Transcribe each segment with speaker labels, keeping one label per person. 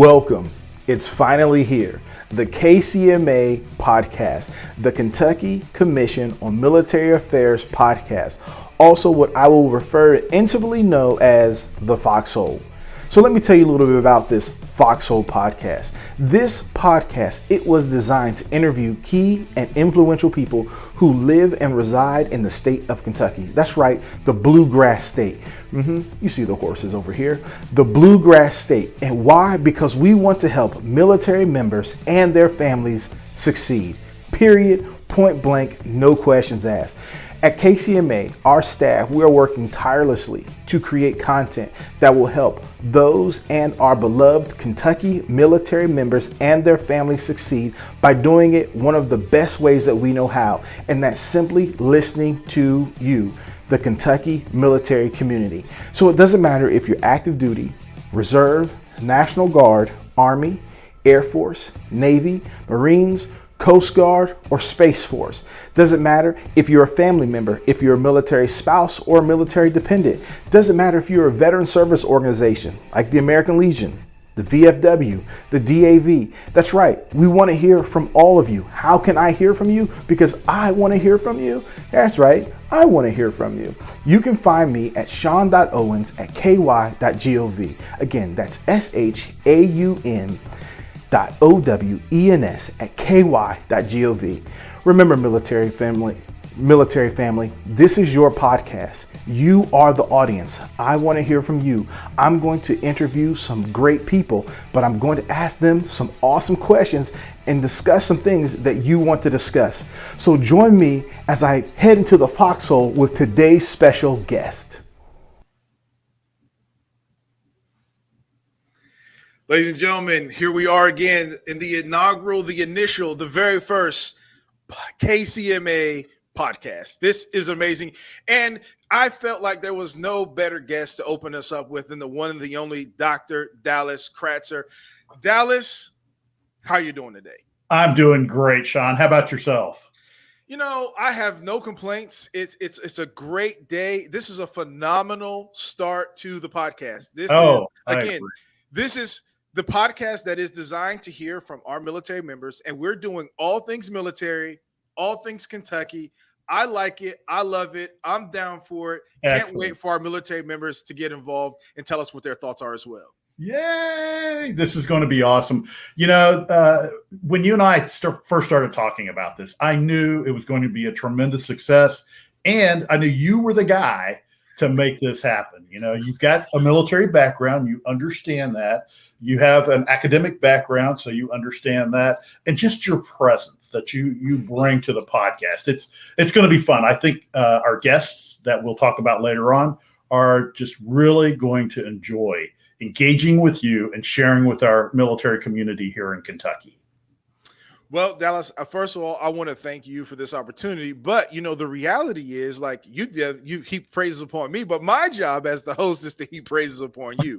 Speaker 1: Welcome. It's finally here. The KCMA podcast, the Kentucky Commission on Military Affairs podcast, also what I will refer to intimately know as the Foxhole. So let me tell you a little bit about this Foxhole podcast. This podcast, it was designed to interview key and influential people who live and reside in the state of Kentucky. That's right, the bluegrass state. You see the horses over here. The bluegrass state. And why? Because we want to help military members and their families succeed. Period. Point blank, no questions asked. At KCMA, our staff, we are working tirelessly to create content that will help those and our beloved Kentucky military members and their families succeed by doing it one of the best ways that we know how, and that's simply listening to you, the Kentucky military community. So it doesn't matter if you're active duty, reserve, National Guard, Army, Air Force, Navy, Marines, Coast Guard, or Space Force. Doesn't matter if you're a family member, if you're a military spouse or a military dependent. Doesn't matter if you're a veteran service organization like the American Legion, the VFW, the DAV. That's right. We want to hear from all of you. How can I hear from you? Because I want to hear from you. That's right. I want to hehear from you. You can find me at sean.owens@ky.gov. Again, that's SHAUN.OWENS@ky.gov. Remember, military family, this is your podcast. You are the audience. I want to hear from you. I'm going to interview some great people, but I'm going to ask them some awesome questions and discuss some things that you want to discuss. So join me as I head into the Foxhole with today's special guest.
Speaker 2: Ladies and gentlemen, here we are again in the inaugural, the very first KCMA podcast. This is amazing. And I felt like there was no better guest to open us up with than the one and the only Dr. Dallas Kratzer. Dallas, how are you doing today?
Speaker 3: I'm doing great, Sean. How about yourself?
Speaker 2: You know, I have no complaints. It's a great day. This is a phenomenal start to the podcast. This is the podcast that is designed to hear from our military members, and we're doing all things military, all things Kentucky. I like it. I love it. I'm down for it.
Speaker 3: Excellent.
Speaker 2: Can't wait for our military members to get involved and tell us what their thoughts are as well.
Speaker 3: Yay! This is going to be awesome. You know, when you and I first started talking about this, I knew it was going to be a tremendous success, and I knew you were the guy to make this happen. You know, you've got a military background. You understand that. You have an academic background, so you understand that, and just your presence that you bring to the podcast. It's going to be fun. I think our guests that we'll talk about later on are just really going to enjoy engaging with you and sharing with our military community here in Kentucky.
Speaker 2: Well, Dallas, first of all, I want to thank you for this opportunity. But, you know, the reality is, like, you heap praises upon me, but my job as the host is to heap praises upon you.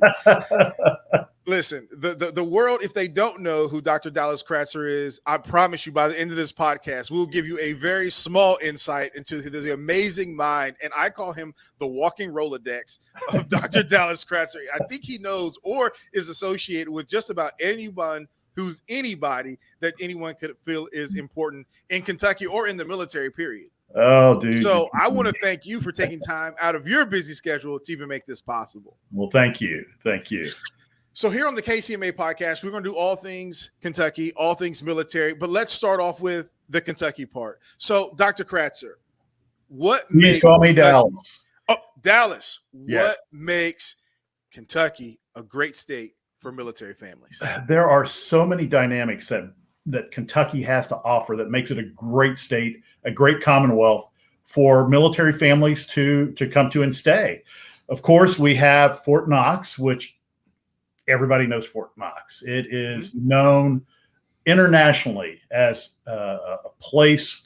Speaker 2: Listen, the world, if they don't know who Dr. Dallas Kratzer is, I promise you by the end of this podcast, we'll give you a very small insight into the amazing mind. And I call him the walking Rolodex of Dr. Dallas Kratzer. I think he knows or is associated with just about anyone who's anybody that anyone could feel is important in Kentucky or in the military, period.
Speaker 3: Oh, dude.
Speaker 2: So I want to thank you for taking time out of your busy schedule to even make this possible.
Speaker 3: Well, thank you. Thank you.
Speaker 2: So here on the KCMA podcast, we're going to do all things Kentucky, all things military, but let's start off with the Kentucky part. So Dr. Kratzer,
Speaker 3: Please call me Dallas.
Speaker 2: Oh, Dallas,
Speaker 3: Yes.
Speaker 2: What makes Kentucky a great state for military families?
Speaker 3: There are so many dynamics that Kentucky has to offer that makes it a great state, a great commonwealth for military families to come to and stay. Of course, we have Fort Knox, which everybody knows Fort Knox. It is known internationally as a place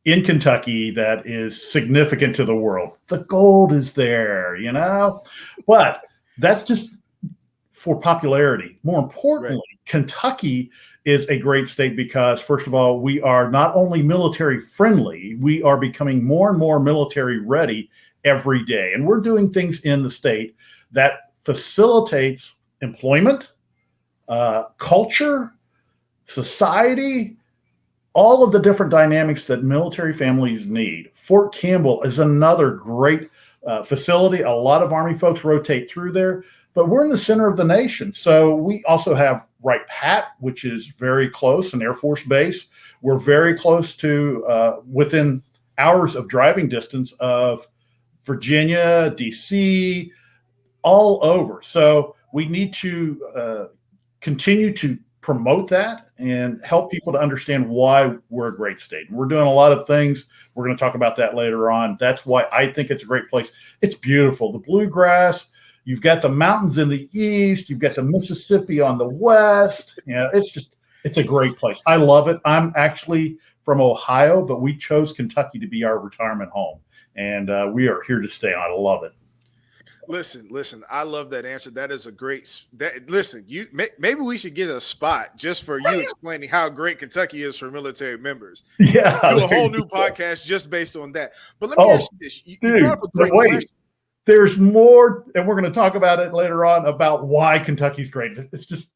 Speaker 3: in Kentucky that is significant to the world. The gold is there, you know, but that's just for popularity. More importantly, right. Kentucky is a great state because, first of all, we are not only military friendly, we are becoming more and more military ready every day. And we're doing things in the state that facilitates employment, culture, society, all of the different dynamics that military families need. Fort Campbell is another great facility. A lot of Army folks rotate through there, but we're in the center of the nation. So we also have Wright Pat, which is very close, an Air Force base. We're very close to within hours of driving distance of Virginia, DC, all over. So we need to continue to promote that and help people to understand why we're a great state. And we're doing a lot of things. We're going to talk about that later on. That's why I think it's a great place. It's beautiful. The bluegrass, you've got the mountains in the east, you've got the Mississippi on the west. It's a great place. I love it. I'm actually from Ohio, but we chose Kentucky to be our retirement home. And we are here to stay on. I love it.
Speaker 2: Listen, I love that answer. That is a great maybe we should get a spot just for you explaining how great Kentucky is for military members.
Speaker 3: Yeah.
Speaker 2: Do a whole new podcast just based on that. But let me ask you this. You brought up a great question.
Speaker 3: There's more, and we're going to talk about it later on about why Kentucky's great. It's just,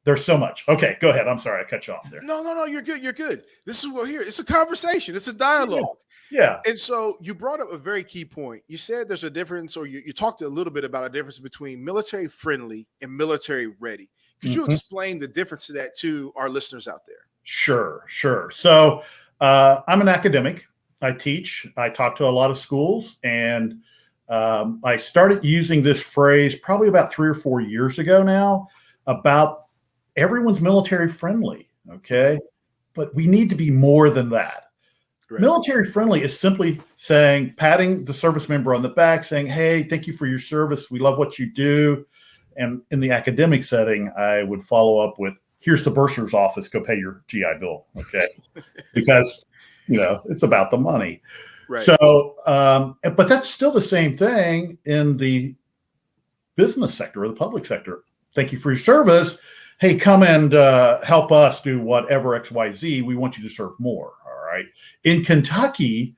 Speaker 3: there's so much. Okay, go ahead. I'm sorry I cut you off there.
Speaker 2: No, you're good. You're good. This is what we're here. It's a conversation. It's a dialogue.
Speaker 3: Yeah.
Speaker 2: And so you brought up a very key point. You said there's a difference, or you talked a little bit about a difference between military friendly and military ready. Could you explain the difference to that to our listeners out there?
Speaker 3: Sure. So I'm an academic. I teach. I talk to a lot of schools, and I started using this phrase probably about 3 or 4 years ago now about everyone's military friendly. Okay. But we need to be more than that. Right. Military friendly is simply saying, patting the service member on the back, saying, hey, thank you for your service. We love what you do. And in the academic setting, I would follow up with, here's the bursar's office. Go pay your GI Bill. Okay. Because, it's about the money. Right. So, but that's still the same thing in the business sector or the public sector. Thank you for your service. Hey, come and help us do whatever XYZ. We want you to serve more. All right. In Kentucky,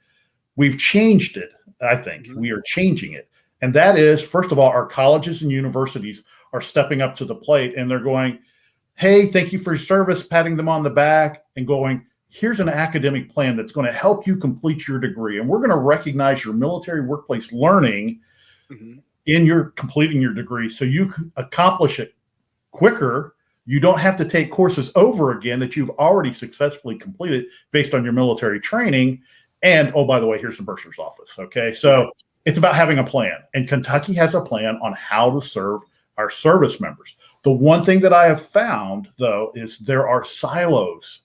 Speaker 3: we've changed it. I think we are changing it. And that is, first of all, our colleges and universities are stepping up to the plate, and they're going, hey, thank you for your service, patting them on the back and going, here's an academic plan that's going to help you complete your degree. And we're going to recognize your military workplace learning in your completing your degree so you can accomplish it quicker. You don't have to take courses over again that you've already successfully completed based on your military training. And, oh, by the way, here's the bursar's office. Okay. So it's about having a plan. And Kentucky has a plan on how to serve our service members. The one thing that I have found, though, is there are silos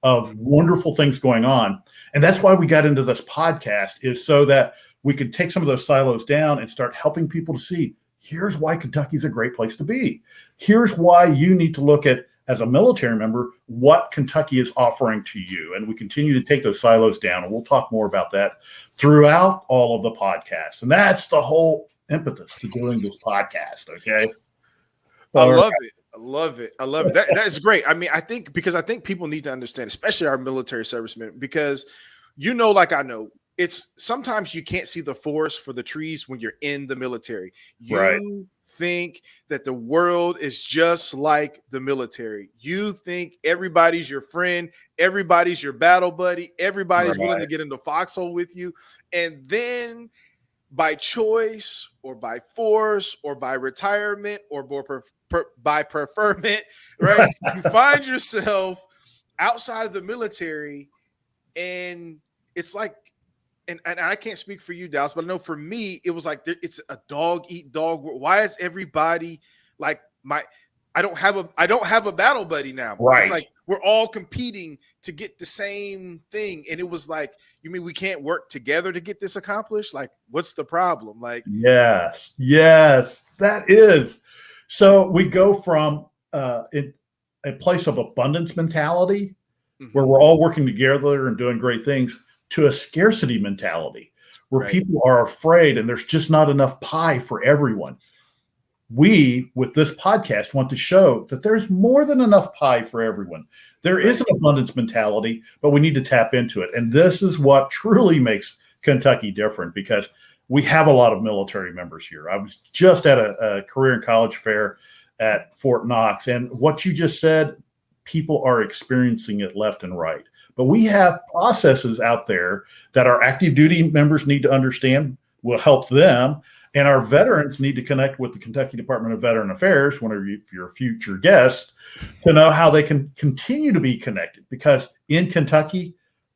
Speaker 3: of wonderful things going on. And that's why we got into this podcast, is so that we could take some of those silos down and start helping people to see, here's why Kentucky's a great place to be. Here's why you need to look at, as a military member, what Kentucky is offering to you. And we continue to take those silos down. And we'll talk more about that throughout all of the podcasts. And that's the whole impetus to doing this podcast. Okay.
Speaker 2: I love it. That is great. I mean, I think people need to understand, especially our military servicemen, because like I know, it's sometimes you can't see the forest for the trees when you're in the military. You think that the world is just like the military. You think everybody's your friend, everybody's your battle buddy, everybody's willing to get into Foxhole with you. And then by choice or by force or by retirement or by preferment, right? You find yourself outside of the military, and it's like, and I can't speak for you, Dallas, but I know for me, it was like, it's a dog eat dog. Why is everybody like I don't have a battle buddy now.
Speaker 3: Right.
Speaker 2: It's like we're all competing to get the same thing. And it was like, you mean we can't work together to get this accomplished? Like, what's the problem? Like,
Speaker 3: yes, that is. So we go from a place of abundance mentality where we're all working together and doing great things to a scarcity mentality where people are afraid and there's just not enough pie for everyone. We, with this podcast, want to show that there's more than enough pie for everyone. There is an abundance mentality, but we need to tap into it. And this is what truly makes Kentucky different, because we have a lot of military members here. I was just at a career and college fair at Fort Knox. And what you just said, people are experiencing it left and right. But we have processes out there that our active duty members need to understand, will help them. And our veterans need to connect with the Kentucky Department of Veteran Affairs, whenever if you're a future guest, to know how they can continue to be connected. Because in Kentucky,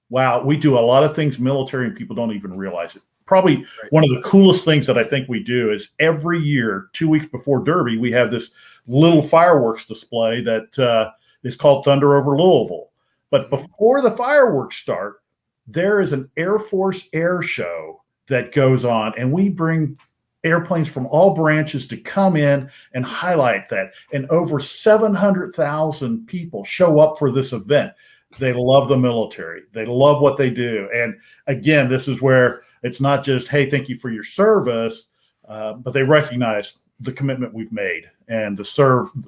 Speaker 3: wow, we do a lot of things military and people don't even realize it. Probably one of the coolest things that I think we do is every year, 2 weeks before Derby, we have this little fireworks display that is called Thunder over Louisville. But before the fireworks start, there is an Air Force air show that goes on, and we bring airplanes from all branches to come in and highlight that. And over 700,000 people show up for this event. They love the military. They love what they do. And again, this is where it's not just, hey, thank you for your service, but they recognize the commitment we've made and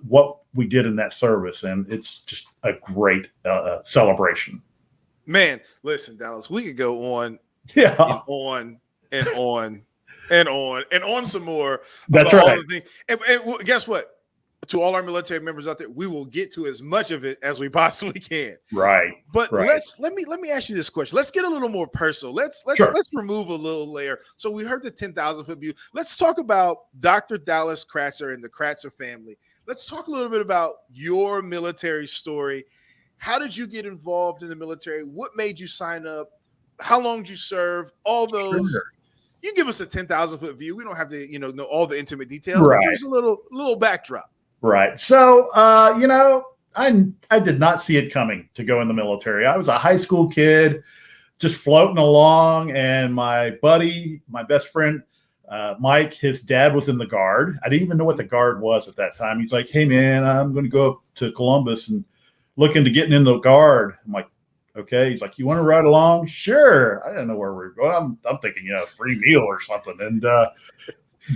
Speaker 3: what we did in that service. And it's just a great celebration.
Speaker 2: Man, listen, Dallas, we could go on
Speaker 3: and
Speaker 2: on and on and on and on some more.
Speaker 3: That's
Speaker 2: about
Speaker 3: right.
Speaker 2: all the things. And guess what? To all our military members out there, we will get to as much of it as we possibly can.
Speaker 3: Right.
Speaker 2: But
Speaker 3: right.
Speaker 2: let me ask you this question. Let's get a little more personal. Let's remove a little layer. So we heard the 10,000-foot view. Let's talk about Dr. Dallas Kratzer and the Kratzer family. Let's talk a little bit about your military story. How did you get involved in the military? What made you sign up? How long did you serve? All those.
Speaker 3: Sure.
Speaker 2: You give us a 10,000-foot view. We don't have to, know all the intimate details.
Speaker 3: Right.
Speaker 2: But give us a little backdrop.
Speaker 3: Right. So, I did not see it coming to go in the military. I was a high school kid just floating along, and my buddy, my best friend, Mike, his dad was in the Guard. I didn't even know what the Guard was at that time. He's like, hey, man, I'm going to go up to Columbus and look into getting in the Guard. I'm like, okay. He's like, you want to ride along? Sure. I didn't know where we were going. I'm thinking, free meal or something. And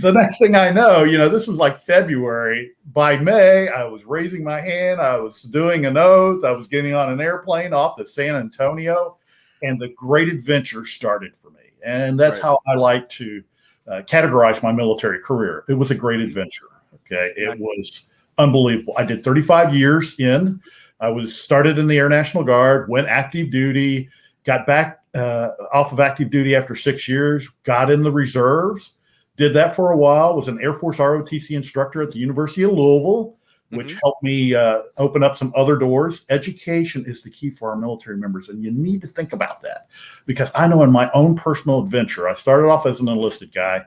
Speaker 3: the next thing I know, this was like February. By May, I was raising my hand. I was doing an oath. I was getting on an airplane off to San Antonio, and the great adventure started for me. And that's how I like to categorize my military career. It was a great adventure. Okay. It was unbelievable. I did 35 years in. I was started in the Air National Guard, went active duty, got back off of active duty after 6 years, got in the reserves. Did that for a while, was an Air Force ROTC instructor at the University of Louisville, which helped me open up some other doors. Education is the key for our military members, and you need to think about that. Because I know in my own personal adventure, I started off as an enlisted guy.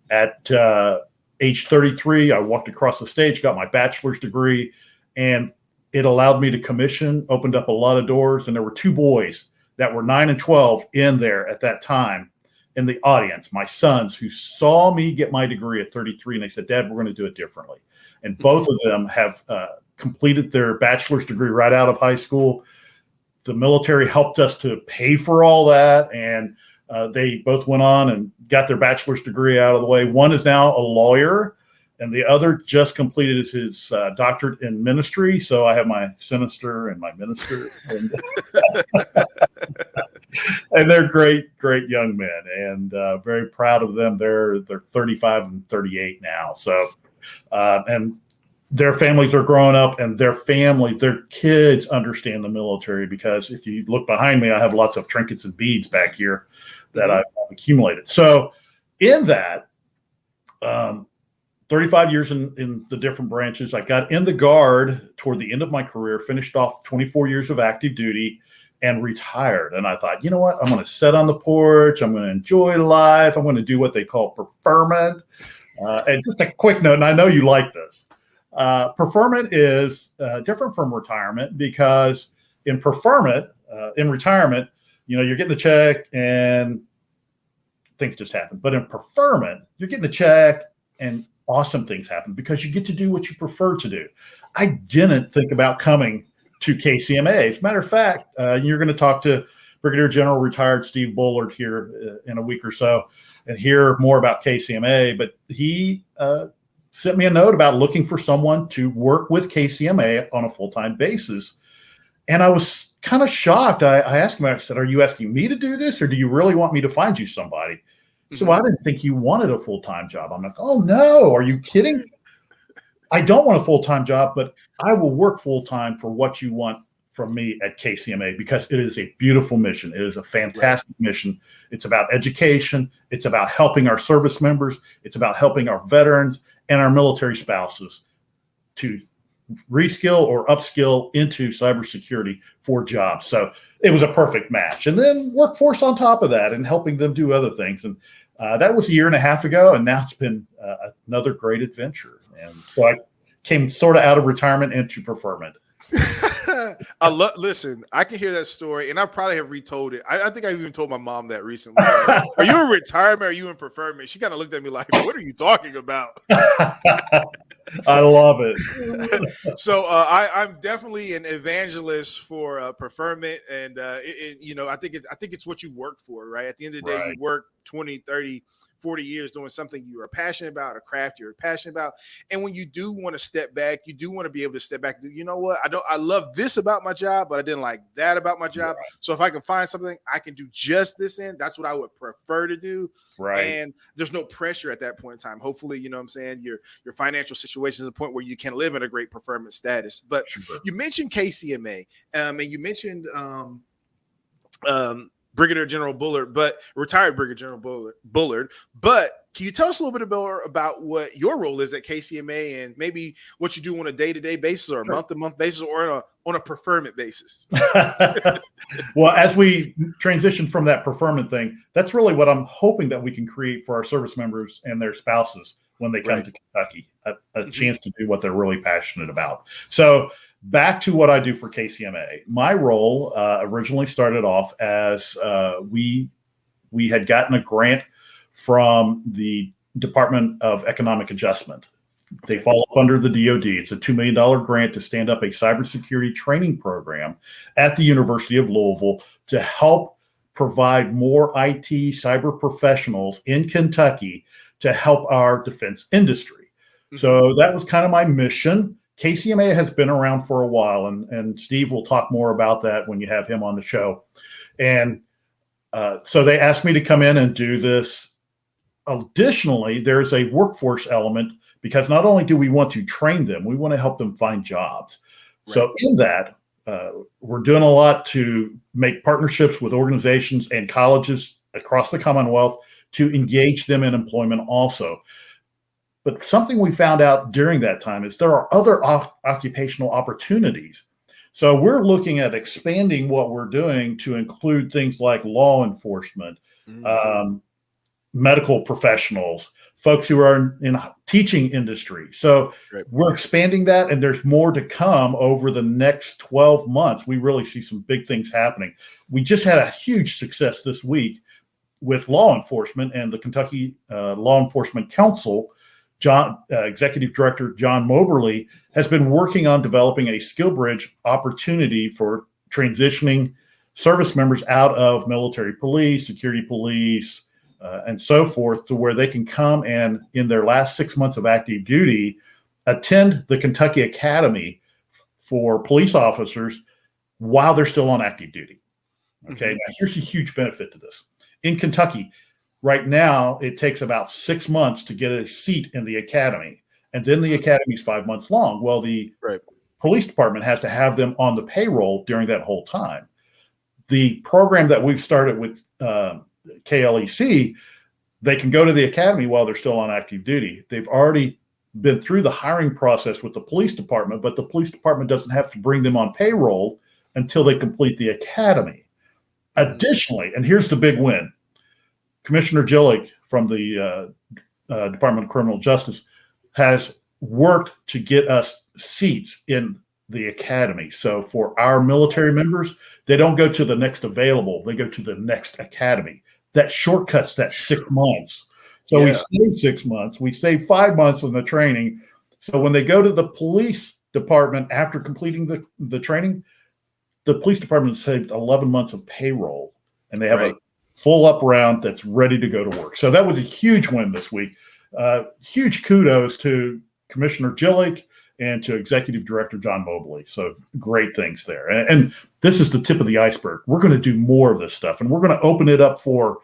Speaker 3: At age 33, I walked across the stage, got my bachelor's degree, and it allowed me to commission, opened up a lot of doors, and there were two boys that were 9 and 12 in there at that time. In the audience, my sons who saw me get my degree at 33, and they said, Dad, we're going to do it differently. And both of them have completed their bachelor's degree right out of high school. The military helped us to pay for all that, and they both went on and got their bachelor's degree out of the way. One is now a lawyer, and the other just completed his doctorate in ministry. So I have my sinister and my minister. And they're great, great young men, and very proud of them. They're 35 and 38 now. So, and their families are growing up, and their kids understand the military, because if you look behind me, I have lots of trinkets and beads back here that I've accumulated. So in that, 35 years in the different branches, I got in the Guard toward the end of my career, finished off 24 years of active duty, and retired. And I thought, you know what? I'm going to sit on the porch. I'm going to enjoy life. I'm going to do what they call preferment. And just a quick note, and I know you like this. Preferment is different from retirement, because in preferment, in retirement, you're getting the check and things just happen. But in preferment, you're getting the check and awesome things happen because you get to do what you prefer to do. I didn't think about coming to KCMA. As a matter of fact, you're going to talk to Brigadier General retired Steve Bullard here in a week or so and hear more about KCMA. But he sent me a note about looking for someone to work with KCMA on a full-time basis. And I was kind of shocked. I asked him, I said, are you asking me to do this, or do you really want me to find you somebody? He said, well, I didn't think you wanted a full-time job. I'm like, oh, no, are you kidding? I don't want a full-time job, but I will work full-time for what you want from me at KCMA, because it is a beautiful mission. It is a fantastic mission. It's about education. It's about helping our service members. It's about helping our veterans and our military spouses to reskill or upskill into cybersecurity for jobs. So it was a perfect match. And then workforce on top of that and helping them do other things. And that was a year and a half ago. And now it's been another great adventure. And so I came sort of out of retirement into preferment.
Speaker 2: Listen, I can hear that story, and I probably have retold it. I think I even told my mom that recently. Like, are you in retirement? Or are you in preferment? She kind of looked at me like, "What are you talking about?"
Speaker 3: I love it.
Speaker 2: So I'm definitely an evangelist for preferment, and I think it's what you work for, right? At the end of the day, you work 20, 30, 40 years doing something you are passionate about, a craft you're passionate about. And when you do want to step back, you do want to be able to step back. You know what? I love this about my job, but I didn't like that about my job. Right. So if I can find something I can do just this in, that's what I would prefer to do. Right. And there's no pressure at that point in time. Hopefully, you know what I'm saying, your financial situation is a point where you can live in a great preferment status. But you mentioned KCMA, and you mentioned Brigadier General Bullard, but retired Brigadier General Bullard. But can you tell us a little bit more about what your role is at KCMA and maybe what you do on a day-to-day basis or a month-to-month basis or on a preferment basis?
Speaker 3: Well, as we transition from that preferment thing, that's really what I'm hoping that we can create for our service members and their spouses when they come to Kentucky, a chance to do what they're really passionate about. So back to what I do for KCMA. My role originally started off as we had gotten a grant from the Department of Economic Adjustment. They fall up under the DoD. It's a $2 million grant to stand up a cybersecurity training program at the University of Louisville to help provide more IT cyber professionals in Kentucky to help our defense industry. So that was kind of my mission. KCMA has been around for a while, and Steve will talk more about that when you have him on the show. And so they asked me to come in and do this. Additionally, there's a workforce element, because not only do we want to train them, we want to help them find jobs. Right. So in that, we're doing a lot to make partnerships with organizations and colleges across the Commonwealth to engage them in employment also. But something we found out during that time is there are other occupational opportunities. So we're looking at expanding what we're doing to include things like law enforcement, medical professionals, folks who are in teaching industry. So we're expanding that, and there's more to come over the next 12 months. We really see some big things happening. We just had a huge success this week with law enforcement, and the Kentucky Law Enforcement Council, Executive Director John Moberly has been working on developing a skill bridge opportunity for transitioning service members out of military police, security police, and so forth, to where they can come and, in their last 6 months of active duty, attend the Kentucky Academy for police officers while they're still on active duty. Okay, now here's a huge benefit to this. In Kentucky, right now, it takes about 6 months to get a seat in the academy, and then the academy is 5 months long. Well, the police department has to have them on the payroll during that whole time. The program that we've started with KLEC, they can go to the academy while they're still on active duty. They've already been through the hiring process with the police department, but the police department doesn't have to bring them on payroll until they complete the academy. Additionally, and here's the big win, Commissioner Gillick from the Department of Criminal Justice has worked to get us seats in the academy. So for our military members, they don't go to the next available, they go to the next academy. That shortcuts that 6 months. So we save 6 months, we save 5 months in the training. So when they go to the police department after completing the training, the police department saved 11 months of payroll, and they have a full up round that's ready to go to work. So that was a huge win this week. Huge kudos to Commissioner Gillick and to Executive Director John Mobley. So great things there. And this is the tip of the iceberg. We're going to do more of this stuff, and we're going to open it up for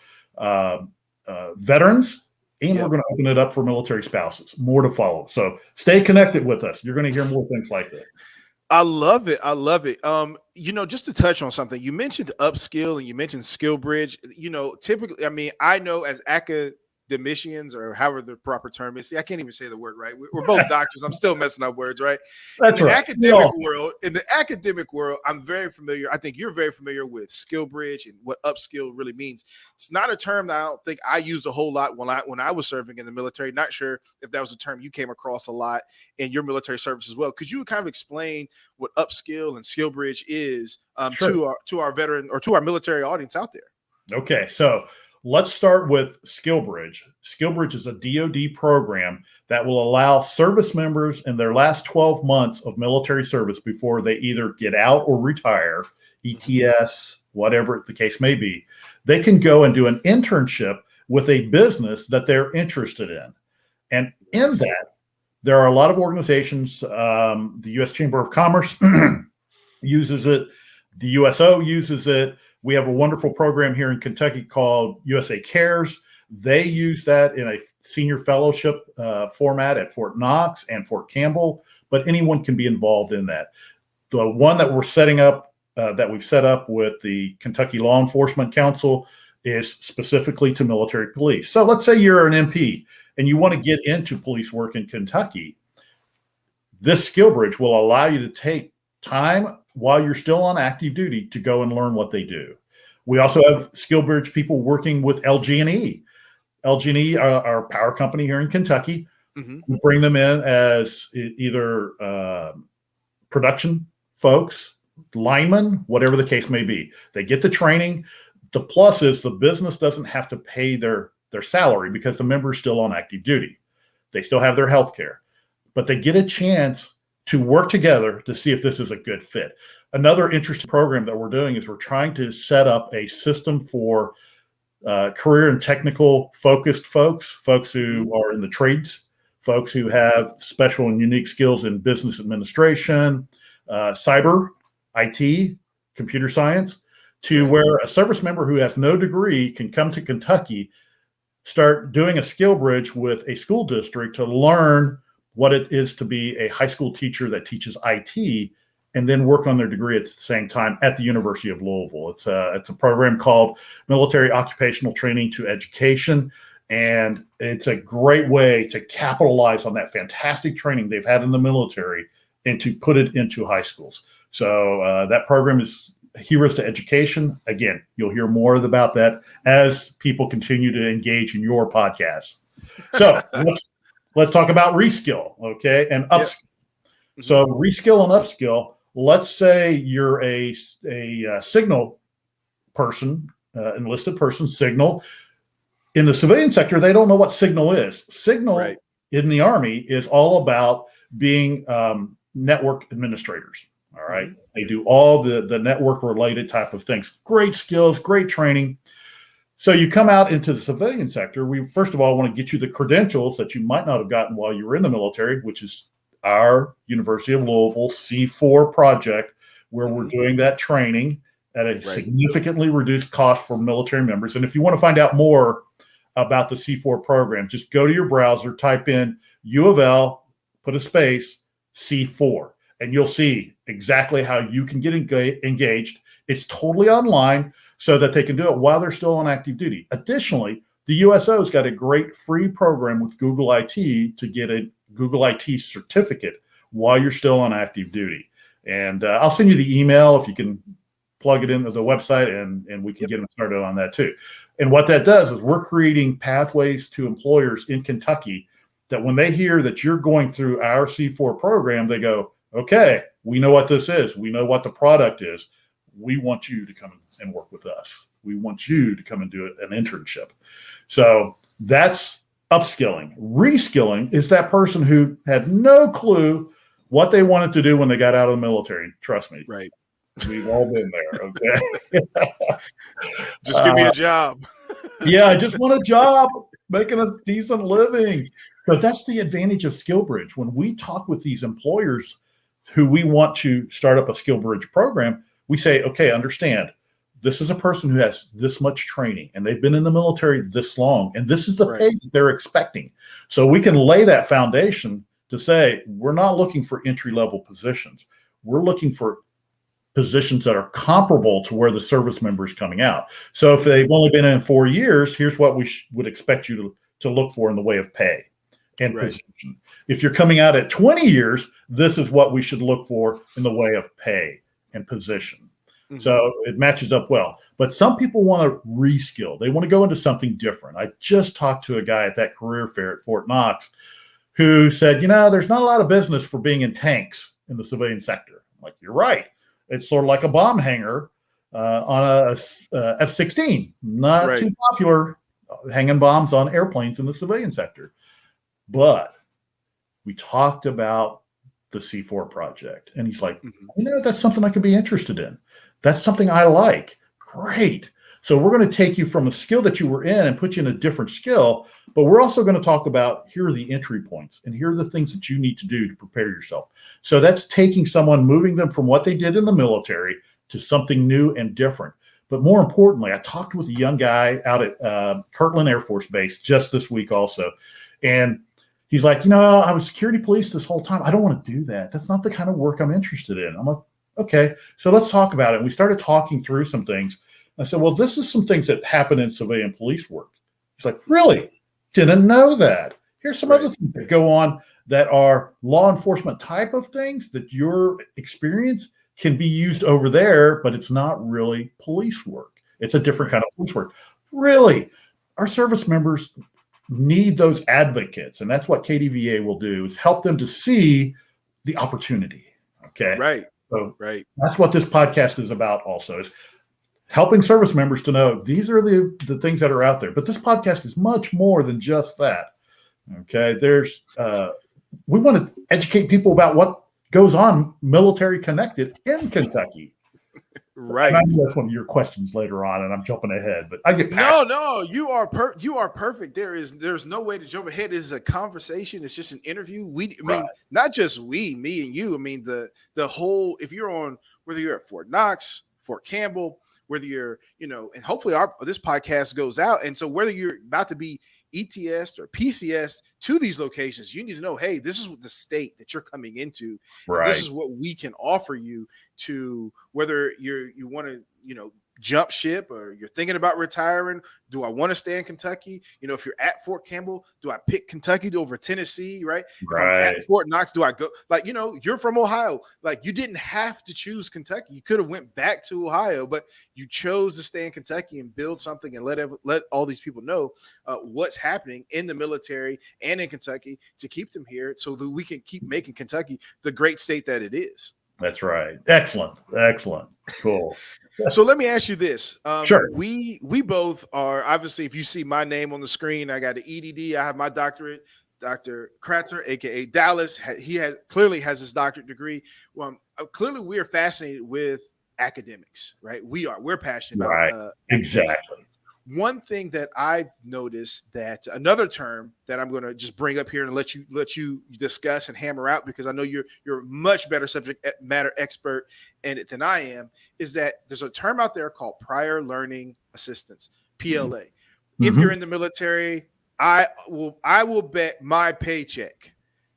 Speaker 3: veterans And
Speaker 2: Yep.
Speaker 3: we're going to open it up for military spouses. More to follow. So stay connected with us. You're going to hear more things like this.
Speaker 2: I love it. I love it. Just to touch on something, you mentioned upskill and you mentioned skill bridge. Typically, I mean, I know as academicians or however the proper term is. See, I can't even say the word right. We're both doctors. I'm still messing up words, right?
Speaker 3: That's right.
Speaker 2: In the academic world, I'm very familiar. I think you're very familiar with skill bridge and what upskill really means. It's not a term that I don't think I used a whole lot when I was serving in the military. Not sure if that was a term you came across a lot in your military service as well. Could you kind of explain what upskill and skill bridge is
Speaker 3: Sure.
Speaker 2: to our veteran or to our military audience out there?
Speaker 3: Okay, so let's start with Skill Bridge. Skill Bridge is a DoD program that will allow service members in their last 12 months of military service before they either get out or retire, ETS, whatever the case may be, they can go and do an internship with a business that they're interested in. And in that, there are a lot of organizations, the U.S. Chamber of Commerce uses it, the USO uses it. We have a wonderful program here in Kentucky called USA Cares. They use that in a senior fellowship format at Fort Knox and Fort Campbell, but anyone can be involved in that. The one that we're setting up, that we've set up with the Kentucky Law Enforcement Council, is specifically to military police. So let's say you're an MP and you want to get into police work in Kentucky. This skill bridge will allow you to take time while you're still on active duty to go and learn what they do. We also have skill bridge people working with LG&E. LG&E are our power company here in Kentucky.
Speaker 2: Mm-hmm.
Speaker 3: We bring them in as either production folks, linemen, whatever the case may be. They get the training. The plus is the business doesn't have to pay their salary because the member's still on active duty. They still have their health care, but they get a chance to work together to see if this is a good fit. Another interesting program that we're doing is we're trying to set up a system for career and technical focused folks who are in the trades, folks who have special and unique skills in business administration, cyber, IT, computer science, to where a service member who has no degree can come to Kentucky, start doing a skill bridge with a school district to learn what it is to be a high school teacher that teaches IT, and then work on their degree at the same time at the University of Louisville. It's a program called Military Occupational Training to Education, and it's a great way to capitalize on that fantastic training they've had in the military and to put it into high schools. So that program is Heroes to Education. Again, you'll hear more about that as people continue to engage in your podcast. So let's talk about reskill, okay, and upskill. Yep. So reskill and upskill. Let's say you're a signal person, enlisted person, signal. In the civilian sector, they don't know what signal is. Signal in the Army is all about being network administrators. All right. Mm-hmm. They do all the network related type of things. Great skills, great training. So you come out into the civilian sector. We first of all want to get you the credentials that you might not have gotten while you were in the military, which is our University of Louisville C4 project, where we're doing that training at a significantly reduced cost for military members. And if you want to find out more about the C4 program, just go to your browser, type in U of L, put a space, C4, and you'll see exactly how you can get engaged. It's totally online so that they can do it while they're still on active duty. Additionally, the USO's got a great free program with Google IT to get a Google IT certificate while you're still on active duty. And I'll send you the email if you can plug it into the website, and we can get them started on that too. And what that does is we're creating pathways to employers in Kentucky that when they hear that you're going through our C4 program, they go, okay, we know what this is. We know what the product is. We want you to come and work with us. We want you to come and do an internship. So that's upskilling. Reskilling is that person who had no clue what they wanted to do when they got out of the military. Trust me.
Speaker 2: Right.
Speaker 3: We've all been there. Okay.
Speaker 2: Just give me a job.
Speaker 3: Yeah, I just want a job, making a decent living. But that's the advantage of SkillBridge. When we talk with these employers who we want to start up a SkillBridge program, we say, okay, understand, this is a person who has this much training and they've been in the military this long, and this is the pay that they're expecting. So we can lay that foundation to say, we're not looking for entry-level positions. We're looking for positions that are comparable to where the service member is coming out. So if they've only been in 4 years, here's what we would expect you to look for in the way of pay and position. If you're coming out at 20 years, this is what we should look for in the way of pay and position. So it matches up well. But some people want to reskill. They want to go into something different. I just talked to a guy at that career fair at Fort Knox who said, there's not a lot of business for being in tanks in the civilian sector. I'm like, you're right. It's sort of like a bomb hanger on a F-16. Not too popular hanging bombs on airplanes in the civilian sector. But we talked about the C4 project. And he's like, that's something I could be interested in. That's something I like. Great. So we're going to take you from a skill that you were in and put you in a different skill. But we're also going to talk about, here are the entry points and here are the things that you need to do to prepare yourself. So that's taking someone, moving them from what they did in the military to something new and different. But more importantly, I talked with a young guy out at Kirtland Air Force Base just this week also. And he's like, I was security police this whole time. I don't want to do that. That's not the kind of work I'm interested in. I'm like, okay, so let's talk about it. And we started talking through some things. I said, well, this is some things that happen in civilian police work. He's like, really? Didn't know that. Here's some other things that go on that are law enforcement type of things that your experience can be used over there, but it's not really police work. It's a different kind of police work. Really, our service members need those advocates. And that's what KDVA will do, is help them to see the opportunity. Okay.
Speaker 2: Right.
Speaker 3: So that's what this podcast is about also, is helping service members to know these are the things that are out there. But this podcast is much more than just that. Okay. There's, we want to educate people about what goes on military connected in Kentucky.
Speaker 2: Right.
Speaker 3: And I know that's one of your questions later on, and I'm jumping ahead, but I get
Speaker 2: no, you are perfect. There's no way to jump ahead. This is a conversation. It's just an interview. I mean, not just me and you. I mean, the whole, if you're on, whether you're at Fort Knox, Fort Campbell, whether you're, and hopefully this podcast goes out. And so whether you're about to be ETS or PCS to these locations, you need to know, hey, this is the state that you're coming into. This is what we can offer you, to whether you want to, jump ship or you're thinking about retiring. Do I want to stay in Kentucky? If you're at Fort Campbell, do I pick Kentucky over Tennessee? Right. If I'm at Fort Knox, do I go, you're from Ohio. Like, you didn't have to choose Kentucky. You could have went back to Ohio, but you chose to stay in Kentucky and build something and let all these people know what's happening in the military and in Kentucky, to keep them here so that we can keep making Kentucky the great state that it is.
Speaker 3: That's right. Excellent. Cool.
Speaker 2: So let me ask you this.
Speaker 3: Sure.
Speaker 2: We both are, obviously, if you see my name on the screen, I got an EDD. I have my doctorate, Dr. Kratzer, aka Dallas. He clearly has his doctorate degree. Well, clearly we are fascinated with academics, right? We're passionate about
Speaker 3: exactly.
Speaker 2: One thing that I've noticed, that another term that I'm going to just bring up here and let you discuss and hammer out, because I know you're a much better subject matter expert in it than I am, is that there's a term out there called prior learning assistance, PLA. If you're in the military, I will bet my paycheck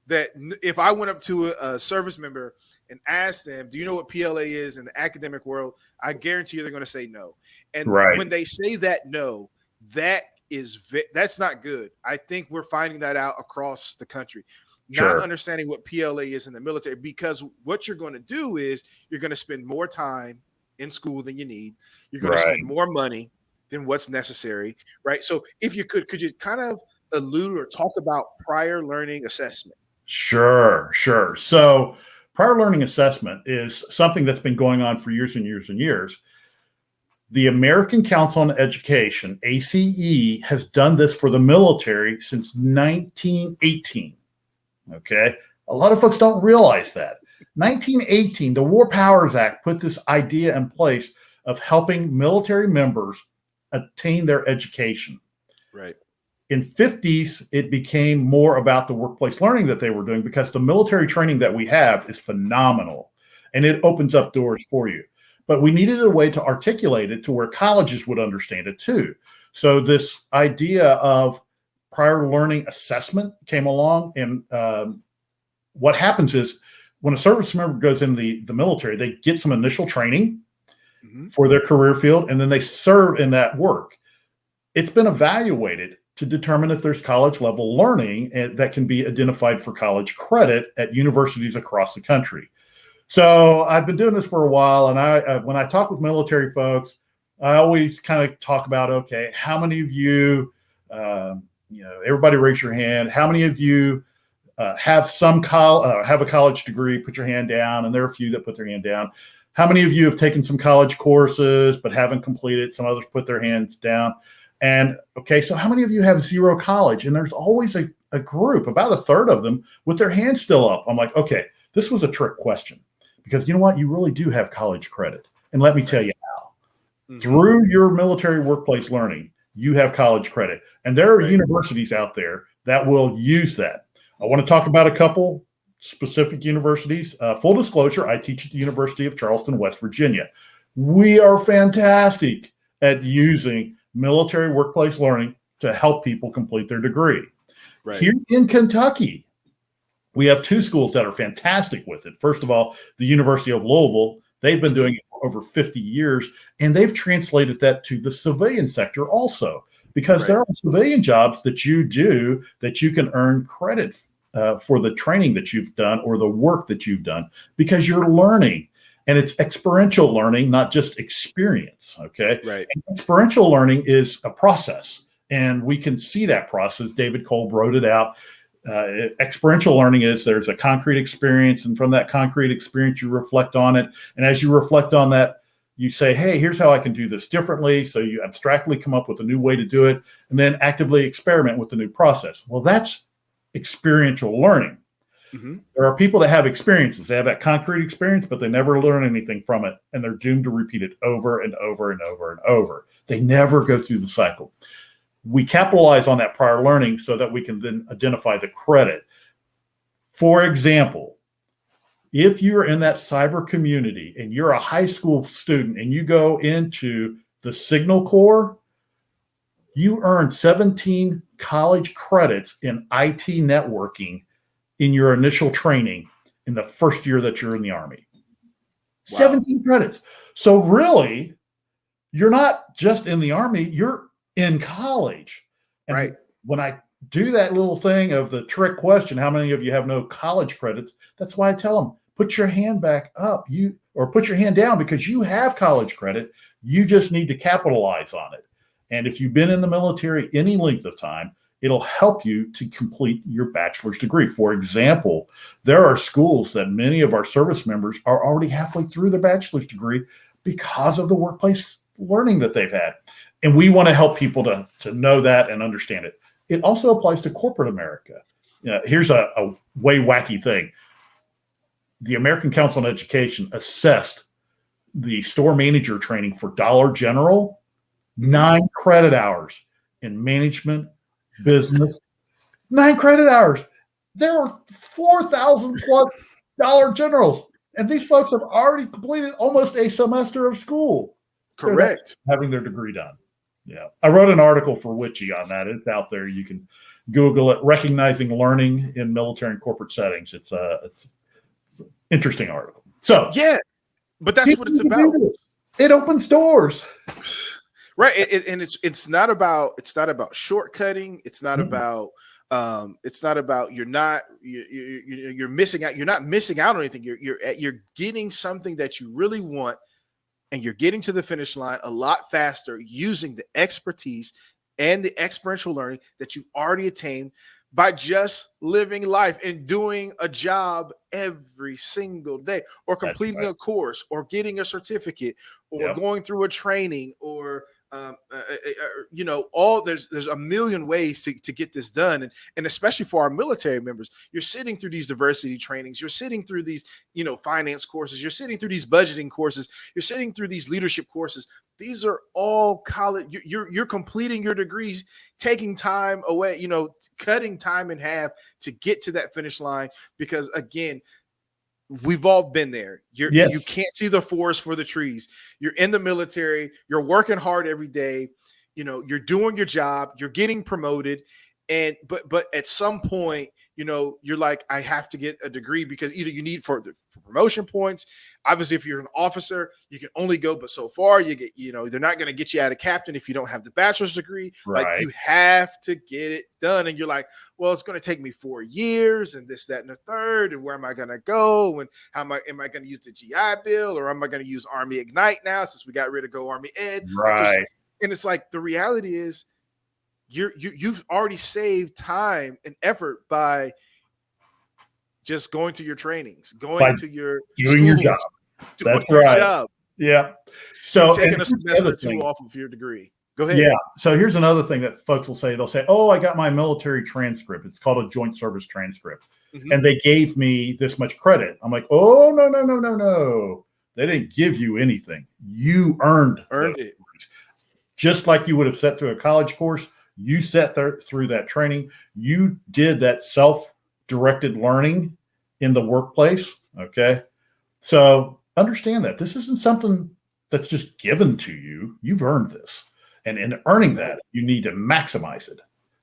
Speaker 2: that if I went up to a service member and asked them, do you know what PLA is in the academic world, I guarantee you they're going to say no. And when they say that no, that's not good. I think we're finding that out across the country. Not understanding what PLA is in the military, because what you're going to do is you're going to spend more time in school than you need. You're going to spend more money than what's necessary, right? So if you could you kind of allude or talk about prior learning assessment?
Speaker 3: Sure. So prior learning assessment is something that's been going on for years and years and years. The American Council on Education, ACE, has done this for the military since 1918. Okay. A lot of folks don't realize that. 1918, the War Powers Act put this idea in place of helping military members attain their education.
Speaker 2: Right.
Speaker 3: In 50s, it became more about the workplace learning that they were doing, because the military training that we have is phenomenal and it opens up doors for you. but we needed a way to articulate it to where colleges would understand it too. So this idea of prior learning assessment came along, and what happens is when a service member goes in the military, they get some initial training for their career field, and then they serve in that work. It's been evaluated to determine if there's college level learning that can be identified for college credit at universities across the country. So I've been doing this for a while, and when I talk with military folks, I always kind of talk about, okay, how many of you, everybody raise your hand. How many of you have a college degree? Put your hand down. And there are a few that put their hand down. How many of you have taken some college courses but haven't completed? Some others put their hands down. And okay, so how many of you have zero college? And there's always a group, about a third of them, with their hands still up. I'm like, okay, this was a trick question, because you know what? You really do have college credit. And let me tell you how. Through your military workplace learning, you have college credit. And there are universities out there that will use that. I want to talk about a couple specific universities. Full disclosure, I teach at the University of Charleston, West Virginia. We are fantastic at using military workplace learning to help people complete their degree. Here in Kentucky, we have two schools that are fantastic with it. First of all, the University of Louisville, they've been doing it for over 50 years, and they've translated that to the civilian sector also, because there are civilian jobs that you do that you can earn credit for the training that you've done or the work that you've done, because you're learning. And it's experiential learning, not just experience, okay? And experiential learning is a process, and we can see that process. David Kolb wrote it out. Experiential learning is there's a concrete experience, and from that concrete experience, you reflect on it. And as you reflect on that, you say, hey, here's how I can do this differently. So you abstractly come up with a new way to do it, and then actively experiment with the new process. Well, that's experiential learning. There are people that have experiences. They have that concrete experience, but they never learn anything from it, and they're doomed to repeat it over and over and over and over. They never go through the cycle. We capitalize on that prior learning so that we can then identify the credit. For example, if you're in that cyber community and you're a high school student and you go into the Signal Corps, you earn 17 college credits in IT networking in your initial training in the first year that you're in the Army. 17 credits. So really, you're not just in the Army, you're in college. And when I do that little thing of the trick question, how many of you have no college credits? That's why I tell them, put your hand back up, or put your hand down, because you have college credit. You just need to capitalize on it. And if you've been in the military any length of time, it'll help you to complete your bachelor's degree. For example, there are schools that many of our service members are already halfway through their bachelor's degree because of the workplace learning that they've had. And we want to help people to know that and understand it. It also applies to corporate America. Here's a way wacky thing. The American Council on Education assessed the store manager training for Dollar General, 9 credit hours in management, business, 9 credit hours. There are 4,000 plus Dollar Generals, and these folks have already completed almost a semester of school.
Speaker 2: Correct.
Speaker 3: Having their degree done. Yeah. I wrote an article for Witchy on that. It's out there. You can Google it, Recognizing Learning in Military and Corporate Settings. It's an interesting article. So
Speaker 2: yeah, but that's what it's about.
Speaker 3: It opens doors.
Speaker 2: Right. And it's not about shortcutting. It's not about you're missing out. You're not missing out on anything. You're getting something that you really want, and you're getting to the finish line a lot faster using the expertise and the experiential learning that you've already attained by just living life and doing a job every single day, or completing a course, or getting a certificate, or going through a training, or there's a million ways to get this done. And especially for our military members, you're sitting through these diversity trainings, you're sitting through these, finance courses, you're sitting through these budgeting courses, you're sitting through these leadership courses. These are all college. You're completing your degrees, taking time away, cutting time in half to get to that finish line. Because again, we've all been there. You
Speaker 3: Yes.
Speaker 2: can't see the forest for the trees. You're in the military. You're working hard every day. You're doing your job. You're getting promoted, but at some point, you're like, I have to get a degree because either you need for the promotion points. Obviously, if you're an officer, you can only go but so far. You get, they're not going to get you out of captain if you don't have the bachelor's degrry.
Speaker 3: Right.
Speaker 2: Like, you have to get it done. And you're like, well, it's going to take me 4 years and this, that, and the third. And where am I going to go? And how am I going to use the GI Bill, or am I going to use Army Ignite now since we got rid of Go Army Ed?
Speaker 3: Right.
Speaker 2: And it's like, the reality is, you've already saved time and effort by just going to your trainings, doing your
Speaker 3: job. That's right. Job. Yeah. So
Speaker 2: taking a semester or two off of your degree. Go ahead.
Speaker 3: Yeah. So here's another thing that folks will say. They'll say, "Oh, I got my military transcript. It's called a joint service transcript, and they gave me this much credit." I'm like, "Oh, no. They didn't give you anything. You earned it. Just like you would have sat through a college course, you sat there through that training. You did that self-directed learning in the workplace, okay? So understand that. This isn't something that's just given to you. You've earned this. And in earning that, you need to maximize it.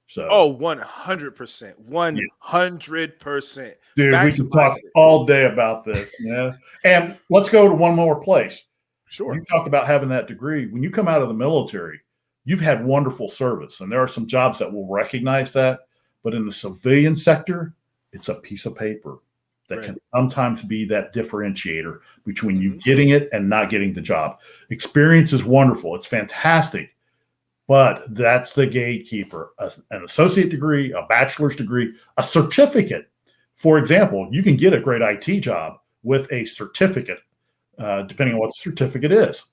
Speaker 3: So
Speaker 2: 100%. 100%.
Speaker 3: Dude, we can talk all day about this. Yeah. And let's go to one more place.
Speaker 2: Sure.
Speaker 3: You talked about having that degree. When you come out of the military, you've had wonderful service, and there are some jobs that will recognize that. But in the civilian sector, it's a piece of paper that can sometimes be that differentiator between you getting it and not getting the job. Experience is wonderful. It's fantastic. But that's the gatekeeper. An associate degree, a bachelor's degree, a certificate. For example, you can get a great IT job with a certificate. Depending on what the certificate is.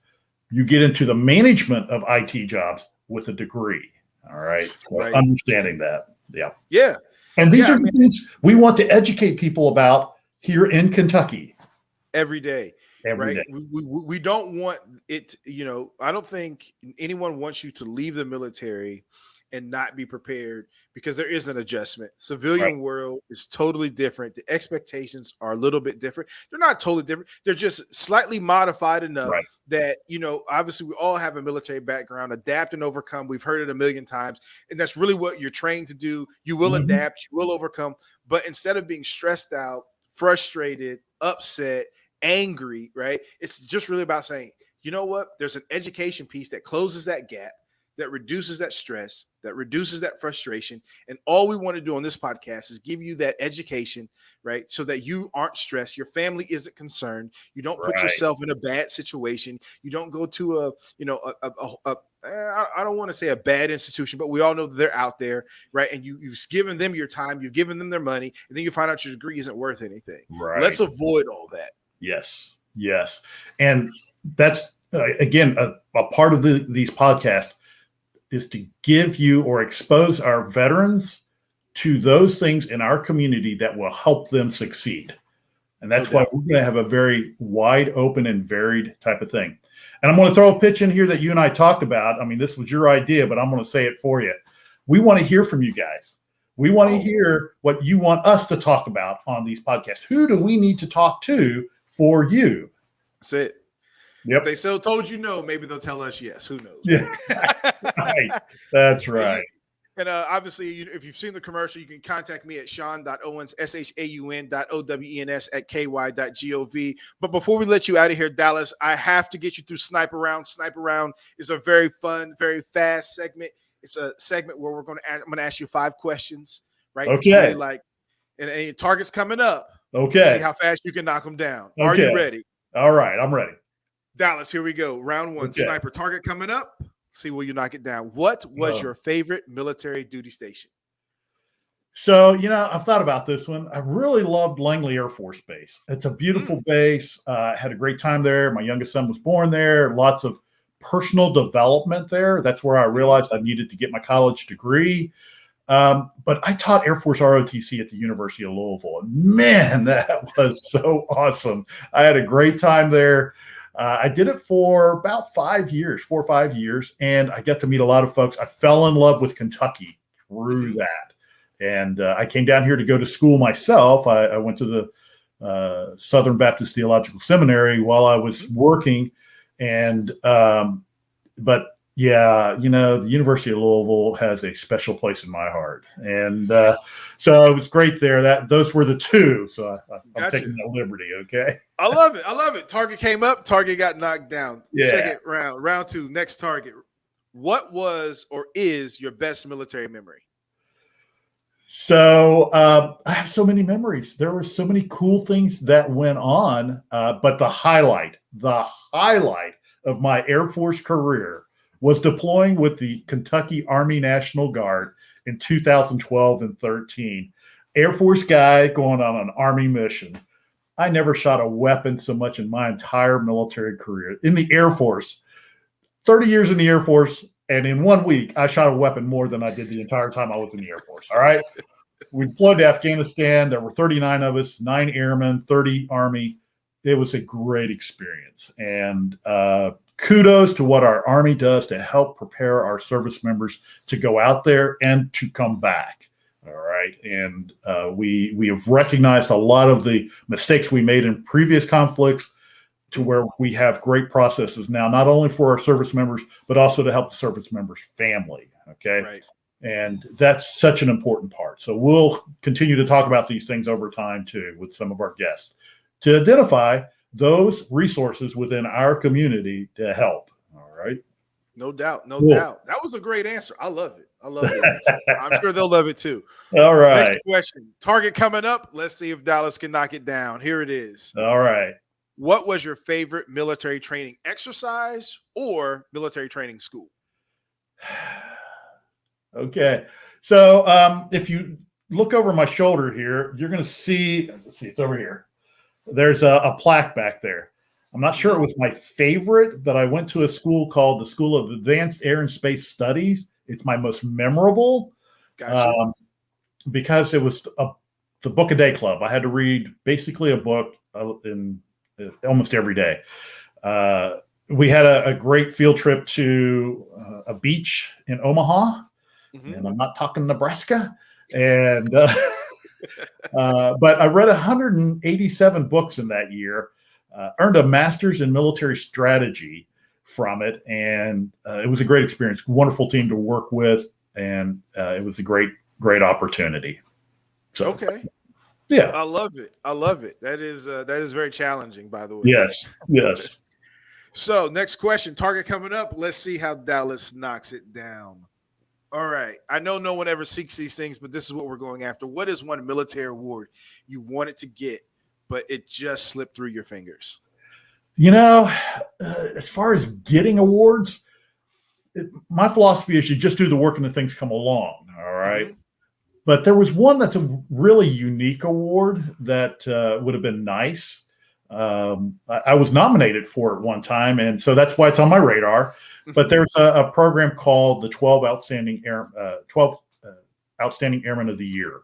Speaker 3: You get into the management of IT jobs with a degree. All right. So understanding that. Yeah.
Speaker 2: Yeah.
Speaker 3: And these are things we want to educate people about here in Kentucky.
Speaker 2: Every day.
Speaker 3: Every day.
Speaker 2: We don't want it, I don't think anyone wants you to leave the military and not be prepared, because there is an adjustment. Civilian world is totally different. The expectations are a little bit different. They're not totally different. They're just slightly modified enough that, obviously we all have a military background, adapt and overcome. We've heard it a million times. And that's really what you're trained to do. You will adapt, you will overcome. But instead of being stressed out, frustrated, upset, angry, right? It's just really about saying, you know what? There's an education piece that closes that gap, that reduces that stress, that reduces that frustration. And all we want to do on this podcast is give you that education, right? So that you aren't stressed. Your family isn't concerned. You don't put yourself in a bad situation. You don't go to I don't want to say a bad institution, but we all know that they're out there, right? And you've given them your time, you've given them their money, and then you find out your degree isn't worth anything.
Speaker 3: Right.
Speaker 2: Let's avoid all that.
Speaker 3: Yes. And that's, again, a part of these podcasts is to give you or expose our veterans to those things in our community that will help them succeed. And that's why we're going to have a very wide open and varied type of thing. And I'm going to throw a pitch in here that you and I talked about. I mean, this was your idea, but I'm going to say it for you. We want to hear from you guys. We want to hear what you want us to talk about on these podcasts. Who do we need to talk to for you?
Speaker 2: That's it.
Speaker 3: Yep.
Speaker 2: If they still told you no, maybe they'll tell us yes. Who knows?
Speaker 3: Yeah. Right. That's right.
Speaker 2: And obviously, if you've seen the commercial, you can contact me at Sean.Owens, SHAUN.OWENS@KY.gov. But before we let you out of here, Dallas, I have to get you through Sniper Round. Sniper Round is a very fun, very fast segment. It's a segment where I'm going to ask you 5 questions, right?
Speaker 3: Okay.
Speaker 2: Really and your target's coming up.
Speaker 3: Okay.
Speaker 2: See how fast you can knock them down.
Speaker 3: Okay.
Speaker 2: Are you ready?
Speaker 3: All right. I'm ready.
Speaker 2: Dallas, here we go. Round 1, Sniper. Target coming up. See will you knock it down. What was your favorite military duty station?
Speaker 3: So, I've thought about this one. I really loved Langley Air Force Base. It's a beautiful base. I had a great time there. My youngest son was born there. Lots of personal development there. That's where I realized I needed to get my college degree. But I taught Air Force ROTC at the University of Louisville. And man, that was so awesome. I had a great time there. I did it for about 4 or 5 years, and I got to meet a lot of folks. I fell in love with Kentucky through that. And I came down here to go to school myself. I went to the Southern Baptist Theological Seminary while I was working. And, but yeah, the University of Louisville has a special place in my heart. And so it was great there. Those were the two. So I'm taking that liberty. Okay.
Speaker 2: I love it. I love it. Target came up, target got knocked down.
Speaker 3: Yeah.
Speaker 2: Second round 2, next target. What was or is your best military memory?
Speaker 3: So I have so many memories. There were so many cool things that went on, but the highlight of my Air Force career was deploying with the Kentucky Army National Guard in 2012 and 13. Air Force guy going on an Army mission. I never shot a weapon so much in my entire military career. In the Air Force, 30 years in the Air Force, and in 1 week, I shot a weapon more than I did the entire time I was in the Air Force. All right. We deployed to Afghanistan. There were 39 of us, 9 airmen, 30 Army. It was a great experience. And kudos to what our Army does to help prepare our service members to go out there and to come back. All right. And we have recognized a lot of the mistakes we made in previous conflicts to where we have great processes now, not only for our service members, but also to help the service members' family. Okay.
Speaker 2: Right.
Speaker 3: And that's such an important part. So we'll continue to talk about these things over time too, with some of our guests to identify those resources within our community to help. All right.
Speaker 2: No doubt. No doubt. That was a great answer. I love it. I love it. I'm sure they'll love it too.
Speaker 3: All right.
Speaker 2: Next question. Target coming up. Let's see if Dallas can knock it down. Here it is.
Speaker 3: All right.
Speaker 2: What was your favorite military training exercise or military training school?
Speaker 3: Okay. So if you look over my shoulder here, you're going to see, let's see, it's over here. There's a plaque back there. I'm not sure it was my favorite, but I went to a school called the School of Advanced Air and Space Studies. It's my most memorable.
Speaker 2: Gotcha.
Speaker 3: Because it was the book a day club. I had to read basically a book in almost every day. We had a great field trip to a beach in Omaha, and I'm not talking Nebraska. And but I read 187 books in that year, earned a master's in military strategy from it, and it was a great experience. Wonderful team to work with, and it was a great opportunity. So,
Speaker 2: okay.
Speaker 3: Yeah.
Speaker 2: I love it. I love it. That is very challenging, by the way.
Speaker 3: Yes. Yes.
Speaker 2: So next question, target coming up. Let's see how Dallas knocks it down. All right. I know no one ever seeks these things, but this is what we're going after. What is one military award you wanted to get, but it just slipped through your fingers?
Speaker 3: As far as getting awards, my philosophy is you just do the work and the things come along. All right. But there was one that's a really unique award that would have been nice. I was nominated for it one time, and so that's why it's on my radar. But there's a program called the 12 Outstanding Airmen of the Year,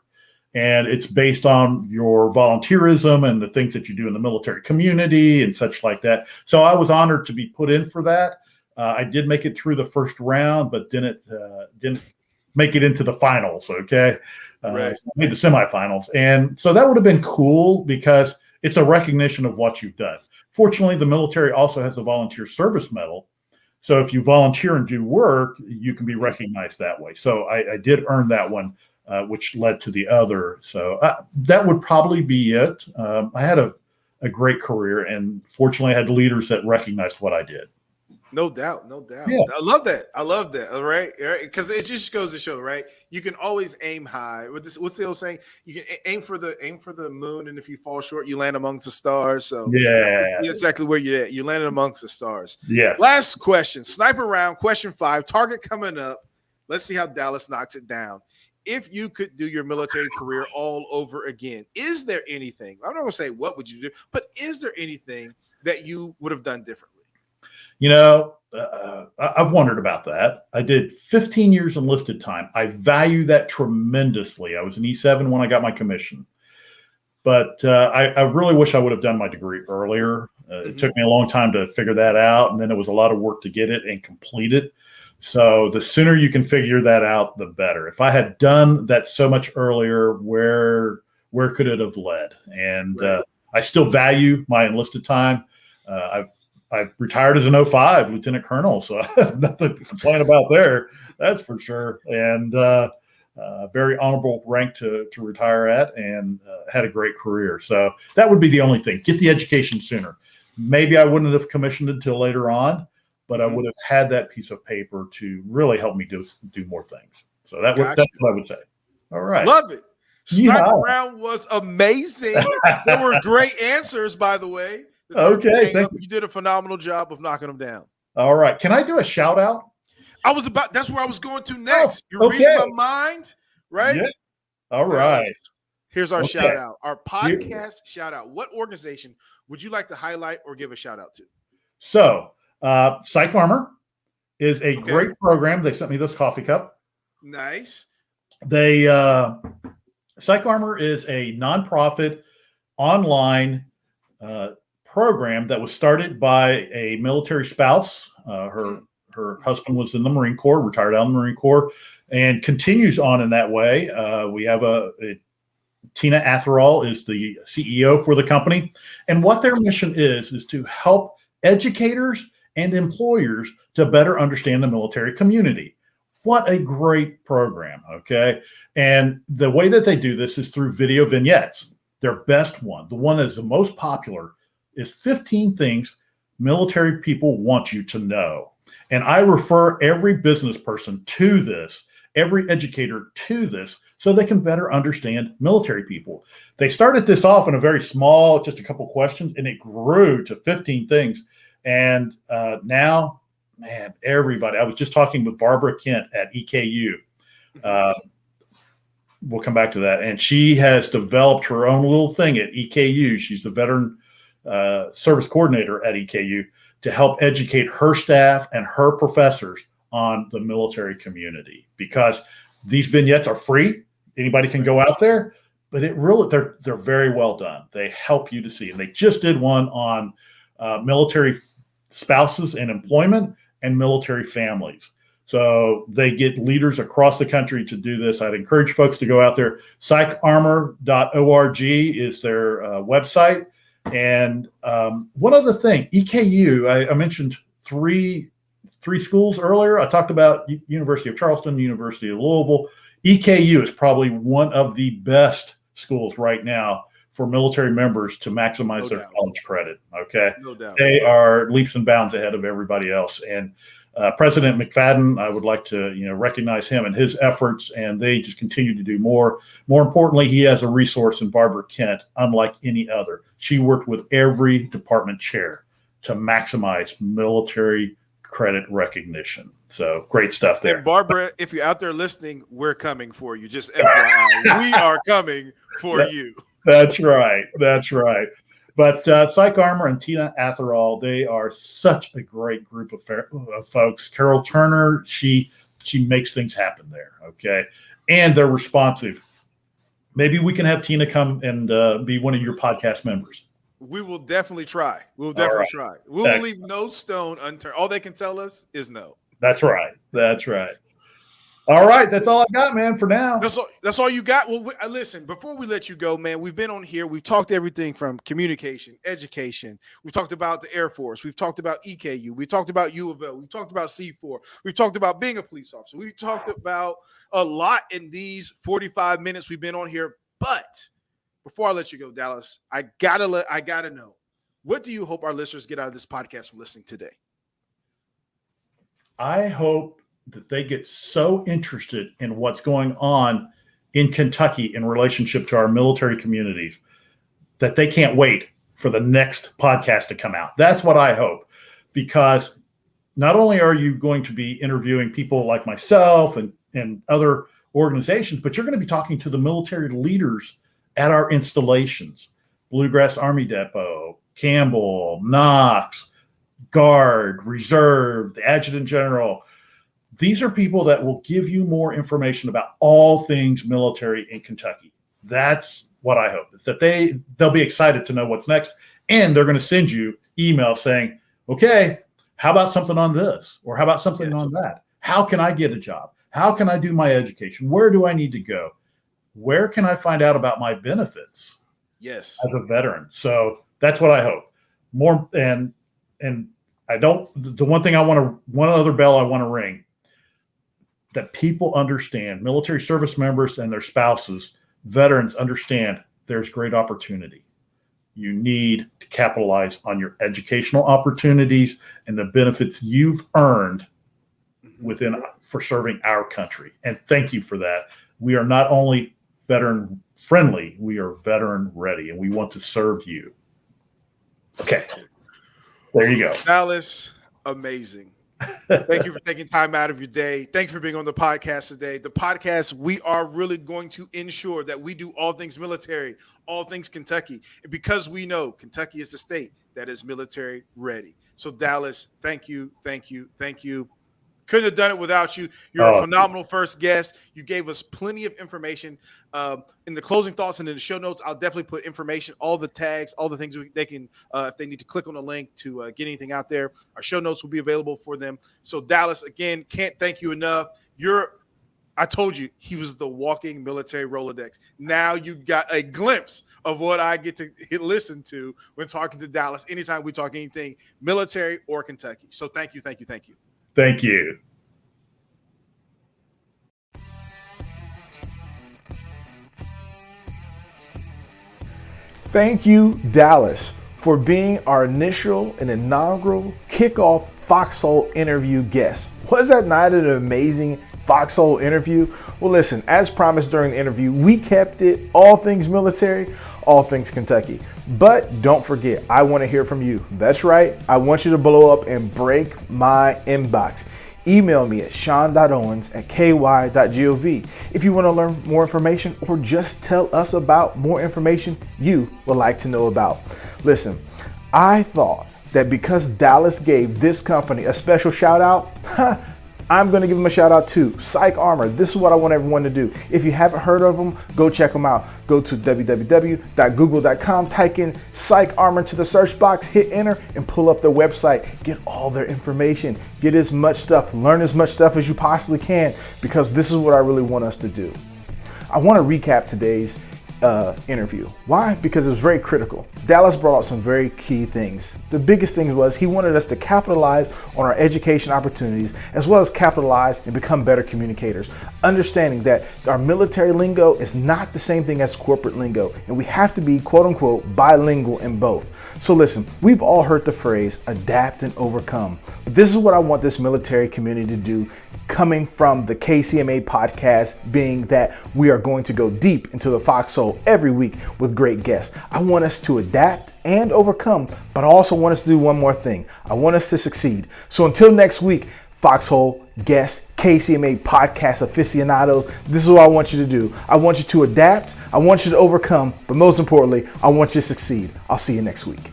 Speaker 3: and it's based on your volunteerism and the things that you do in the military community and such like that. So I was honored to be put in for that. I did make it through the first round, but didn't make it into the finals. Okay.
Speaker 2: Right.
Speaker 3: So I made the semifinals. And so that would have been cool because it's a recognition of what you've done. Fortunately, the military also has a volunteer service medal. So if you volunteer and do work, you can be recognized that way. So I did earn that one, which led to the other. So that would probably be it. I had a great career, and fortunately I had leaders that recognized what I did.
Speaker 2: No doubt. No doubt.
Speaker 3: Yeah.
Speaker 2: I love that. All right. Because it just goes to show, right? You can always aim high. What's the old saying? You can aim for the moon, and if you fall short, you land amongst the stars. So
Speaker 3: yeah,
Speaker 2: exactly where you're at. You landed amongst the stars.
Speaker 3: Yes.
Speaker 2: Last question. Sniper round, question 5. Target coming up. Let's see how Dallas knocks it down. If you could do your military career all over again, is there anything? I'm not going to say what would you do, but is there anything that you would have done differently?
Speaker 3: I've wondered about that. I did 15 years enlisted time. I value that tremendously. I was an E7 when I got my commission, but I really wish I would have done my degree earlier. It took me a long time to figure that out, and then it was a lot of work to get it and complete it. So the sooner you can figure that out, the better. If I had done that so much earlier, where could it have led? And
Speaker 2: right.
Speaker 3: I still value my enlisted time. I retired as an 05 lieutenant colonel, so I have nothing to complain about there. That's for sure. And very honorable rank to retire at, and had a great career. So that would be the only thing. Get the education sooner. Maybe I wouldn't have commissioned until later on, but I would have had that piece of paper to really help me do more things. So that's what I would say. All right.
Speaker 2: Love it. Sniper round was amazing. There were great answers, by the way.
Speaker 3: Okay.
Speaker 2: You did a phenomenal job of knocking them down.
Speaker 3: All right. Can I do a shout out?
Speaker 2: That's where I was going to next. You're reading my mind, right?
Speaker 3: Yeah. All right.
Speaker 2: Here's our shout out, our podcast shout out. What organization would you like to highlight or give a shout out to?
Speaker 3: So, Psych Armor is a great program. They sent me this coffee cup.
Speaker 2: Nice.
Speaker 3: Psych Armor is a nonprofit online program that was started by a military spouse. Her husband was in the Marine Corps, retired out of the Marine Corps, and continues on in that way. We have Tina Atherall is the CEO for the company. And what their mission is to help educators and employers to better understand the military community. What a great program, okay? And the way that they do this is through video vignettes. Their best one, the one that's the most popular, is 15 things military people want you to know. And I refer every business person to this, every educator to this, so they can better understand military people. They started this off in a very small, just a couple questions, and it grew to 15 things. And now, man, everybody. I was just talking with Barbara Kent at EKU. We'll come back to that. And she has developed her own little thing at EKU. She's the veteran service coordinator at EKU to help educate her staff and her professors on the military community, because these vignettes are free. Anybody can go out there, but they're very well done. They help you to see. And they just did one on military spouses and employment and military families. So they get leaders across the country to do this. I'd encourage folks to go out there. Psycharmor.org is their website. And one other thing, EKU, I mentioned three schools earlier. I talked about University of Charleston, University of Louisville. EKU is probably one of the best schools right now for military members to maximize their college credit. Okay.
Speaker 2: No doubt.
Speaker 3: They are leaps and bounds ahead of everybody else. And President McFadden, I would like to recognize him and his efforts, and they just continue to do more. More importantly, he has a resource in Barbara Kent, unlike any other. She worked with every department chair to maximize military credit recognition. So great stuff there.
Speaker 2: And Barbara, if you're out there listening, we're coming for you. Just FYI, we are coming for you.
Speaker 3: That's right. That's right. But Psych Armor and Tina Atherall, they are such a great group of folks. Carol Turner, she makes things happen there, okay? And they're responsive. Maybe we can have Tina come and be one of your podcast members.
Speaker 2: We will definitely try. We'll definitely try. We will leave no stone unturned. All they can tell us is no.
Speaker 3: That's right. That's right. All right, that's all I got, man, for now.
Speaker 2: That's all you got? Well, listen, before we let you go, man, we've been on here. We've talked everything from communication, education. We've talked about the Air Force. We've talked about EKU. We've talked about U of L. We've talked about C4. We've talked about being a police officer. We've talked about a lot in these 45 minutes we've been on here. But before I let you go, Dallas, I gotta know, what do you hope our listeners get out of this podcast from listening today?
Speaker 3: I hope that they get so interested in what's going on in Kentucky in relationship to our military communities that they can't wait for the next podcast to come out. That's what I hope, because not only are you going to be interviewing people like myself and other organizations, but you're going to be talking to the military leaders at our installations, Bluegrass Army Depot, Campbell, Knox, Guard, Reserve, the Adjutant General. These are people that will give you more information about all things military in Kentucky. That's what I hope, is that they'll be excited to know what's next. And they're going to send you emails saying, okay, how about something on this? Or how about something on that? How can I get a job? How can I do my education? Where do I need to go? Where can I find out about my benefits?
Speaker 2: Yes.
Speaker 3: as a veteran. So that's what I hope. More and I don't. The one thing one other bell I want to ring, that people understand, military service members and their spouses, veterans understand there's great opportunity. You need to capitalize on your educational opportunities and the benefits you've earned for serving our country. And thank you for that. We are not only veteran friendly, we are veteran ready, and we want to serve you. Okay. There you go.
Speaker 2: Dallas, amazing. Thank you for taking time out of your day. Thank you for being on the podcast today. The podcast, we are really going to ensure that we do all things military, all things Kentucky, because we know Kentucky is the state that is military ready. So Dallas, thank you, thank you, thank you. Couldn't have done it without you. You're a phenomenal first guest. You gave us plenty of information. In the closing thoughts and in the show notes, I'll definitely put information, all the tags, all the things they can, if they need to click on a link to get anything out there. Our show notes will be available for them. So Dallas, again, can't thank you enough. I told you he was the walking military Rolodex. Now you got a glimpse of what I get to listen to when talking to Dallas anytime we talk anything military or Kentucky. So thank you, thank you, thank you.
Speaker 3: Thank you.
Speaker 1: Thank you, Dallas, for being our initial and inaugural kickoff Foxhole Interview guest. Was that not an amazing Foxhole interview? Well, listen, as promised during the interview, we kept it all things military, all things Kentucky. But don't forget, I want to hear from you. That's right. I want you to blow up and break my inbox. Email me at sean.owens@ky.gov if you want to learn more information or just tell us about more information you would like to know about. Listen, I thought that because Dallas gave this company a special shout out, I'm going to give them a shout out too. Psych Armor. This is what I want everyone to do. If you haven't heard of them, go check them out. Go to www.google.com, type in Psych Armor into the search box, hit enter, and pull up their website. Get all their information. Get as much stuff. Learn as much stuff as you possibly can, because this is what I really want us to do. I want to recap today's interview. Why? Because it was very critical. Dallas brought out some very key things. The biggest thing was he wanted us to capitalize on our education opportunities, as well as capitalize and become better communicators, understanding that our military lingo is not the same thing as corporate lingo, and we have to be quote unquote bilingual in both. So listen, we've all heard the phrase adapt and overcome, but this is what I want this military community to do, coming from the KCMA podcast, being that we are going to go deep into the Foxhole every week with great guests. I want us to adapt and overcome, but I also want us to do one more thing. I want us to succeed. So until next week, Foxhole guests, KCMA podcast aficionados, this is what I want you to do. I want you to adapt, I want you to overcome, but most importantly, I want you to succeed. I'll see you next week.